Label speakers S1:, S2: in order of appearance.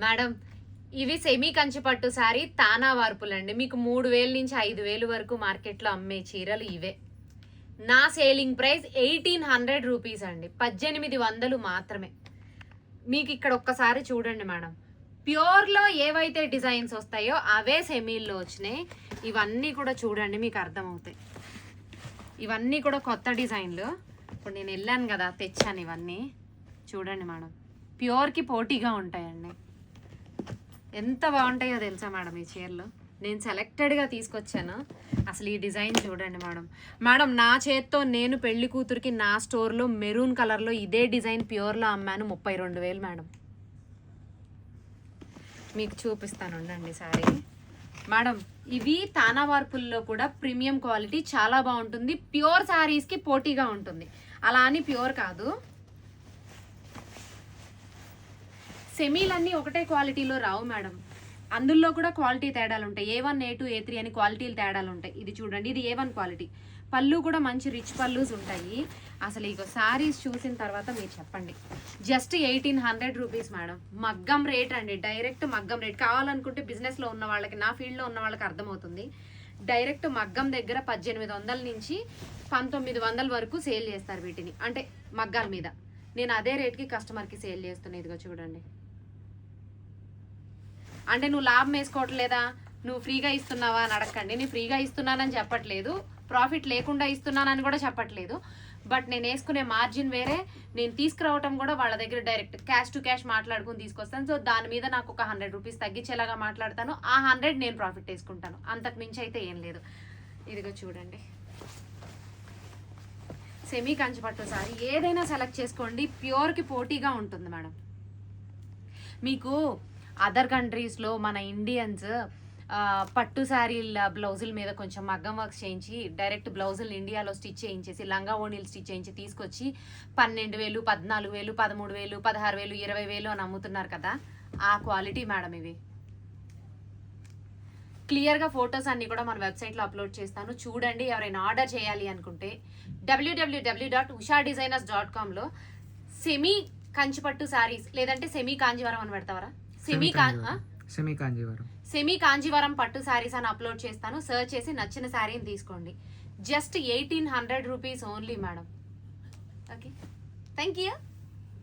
S1: Madam ఇవి semi Kanchi పట్టు sorry తానా వార్పులండి. మీకు 3000 నుంచి 5000 వరకు మార్కెట్లో అమ్మే చీరలు ఇవే. నా సేలింగ్ ప్రైస్ 1800 రూపీస్ అండి, 1800 మాత్రమే. మీకు ఇక్కడ ఒక్కసారి చూడండి మేడం, ప్యూర్లో ఏవైతే డిజైన్స్ వస్తాయో అవే సెమీల్లో వచ్చినాయి. ఇవన్నీ కూడా చూడండి, మీకు అర్థమవుతాయి. ఇవన్నీ కూడా కొత్త డిజైన్లు. ఇప్పుడు నేను వెళ్ళాను కదా, తెచ్చాను ఇవన్నీ. చూడండి మేడం, ప్యూర్కి పోటీగా ఉంటాయండి. ఎంత బాగుంటాయో తెలుసా మేడం ఈ చీరలు. నేను సెలెక్టెడ్గా తీసుకొచ్చాను. అసలు ఈ డిజైన్ చూడండి మేడం. మేడం నా చేత్తో నేను పెళ్లి కూతురికి నా స్టోర్లో మెరూన్ కలర్లో ఇదే డిజైన్ ప్యూర్లో అమ్మాను 32,000 మేడం. మీకు చూపిస్తాను ఉండండి సారీ. మేడం ఇవి తానా వార్పుల్లో కూడా ప్రీమియం క్వాలిటీ, చాలా బాగుంటుంది. ప్యూర్ శారీస్కి పోటీగా ఉంటుంది, అలా అని ప్యూర్ కాదు. సెమీలన్నీ ఒకటే క్వాలిటీలో రావు మేడం, అందులో కూడా క్వాలిటీ తేడాలు ఉంటాయి. A1 A2 A3 అని క్వాలిటీలు తేడాలు ఉంటాయి. ఇది చూడండి, ఇది A1 క్వాలిటీ. పళ్ళు కూడా మంచి రిచ్ పళ్ళుస్ ఉంటాయి. అసలు ఇక శారీస్ చూసిన తర్వాత మీరు చెప్పండి. జస్ట్ 1800 రూపీస్ మేడం, మగ్గం రేట్ అండి, డైరెక్ట్ మగ్గం రేట్. కావాలనుకుంటే బిజినెస్లో ఉన్న వాళ్ళకి, నా ఫీల్డ్లో ఉన్న వాళ్ళకి అర్థమవుతుంది. డైరెక్ట్ మగ్గం దగ్గర 1800 నుంచి 1900 వరకు సేల్ చేస్తారు వీటిని, అంటే మగ్గాల మీద. నేను అదే రేట్కి కస్టమర్కి సేల్ చేస్తున్నాను. ఇదిగో చూడండి. అంటే నువ్వు లాభం వేసుకోవట్లేదా, నువ్వు ఫ్రీగా ఇస్తున్నావా అని అడగండి. నేను ఫ్రీగా ఇస్తున్నానని చెప్పట్లేదు, ప్రాఫిట్ లేకుండా ఇస్తున్నానని కూడా చెప్పట్లేదు. బట్ నేను వేసుకునే మార్జిన్ వేరే, నేను తీసుకురావటం కూడా వాళ్ళ దగ్గర డైరెక్ట్ క్యాష్ టు క్యాష్ మాట్లాడుకుని తీసుకొస్తాను. సో దాని మీద నాకు ఒక 100 రూపీస్ తగ్గించేలాగా మాట్లాడతాను. ఆ 100 నేను ప్రాఫిట్ వేసుకుంటాను, అంతకు మించి అయితే ఏం లేదు. ఇదిగో చూడండి, సెమీ కంచి పట్టు సారీ ఏదైనా సెలెక్ట్ చేసుకోండి, ప్యూర్కి పోటీగా ఉంటుంది మేడం. మీకు అదర్ కంట్రీస్లో మన ఇండియన్స్ పట్టు శారీల బ్లౌజుల మీద కొంచెం మగ్గం వర్క్స్ చేయించి డైరెక్ట్ బ్లౌజులు ఇండియాలో స్టిచ్ చేయించేసి, లంగా ఓణీలు స్టిచ్ చేయించి తీసుకొచ్చి 12,000 14,000 13,000 16,000 20,000 అని అమ్ముతున్నారు కదా, ఆ క్వాలిటీ మేడం ఇవి. క్లియర్గా ఫొటోస్ అన్ని కూడా మన వెబ్సైట్లో అప్లోడ్ చేస్తాను, చూడండి. ఎవరైనా ఆర్డర్ చేయాలి అనుకుంటే www.ushadesigners.comలో సెమీ కంచిపట్టు శారీస్ లేదంటే సెమీ కాంజీవరం అని పెడతావరా, సెమీ కాంజీవరం పట్టు శారీస్ అని అప్లోడ్ చేస్తాను. సర్చ్ చేసి నచ్చిన శారీని తీసుకోండి. Just 1800 rupees only madam. Okay, thank you.